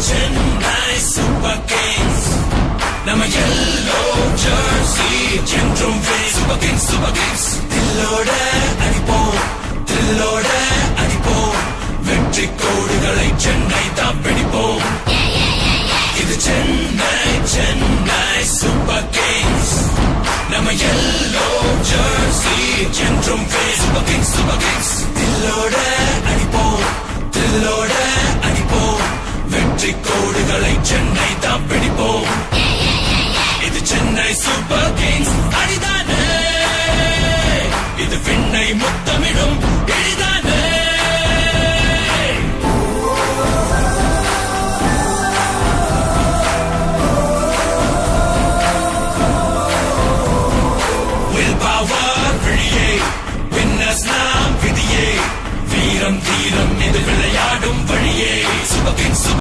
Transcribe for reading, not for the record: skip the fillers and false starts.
Chennai Super Kings. நம்ம yellow jersey என்றும் Super Kings, Super Kings. தில்லோட அடிப்போம், தில்லோட அடிப்போம், வெற்றி கோடுகளை சென்னை தான் பிடிப்போம். இது சென்னை, சென்னை Super Kings. நம்ம yellow jersey என்றும் Super Kings, Super Kings. தில்லோட அடிப்போம், தில்லோட அடிப்போம், வெற்றி கோடுகளை சென்னை தான் பிடிப்போம். இது சென்னை சூப்பர் கிங்ஸ் அடிதானே, இது விண்ணை முத்தமிடும் எளிதானே.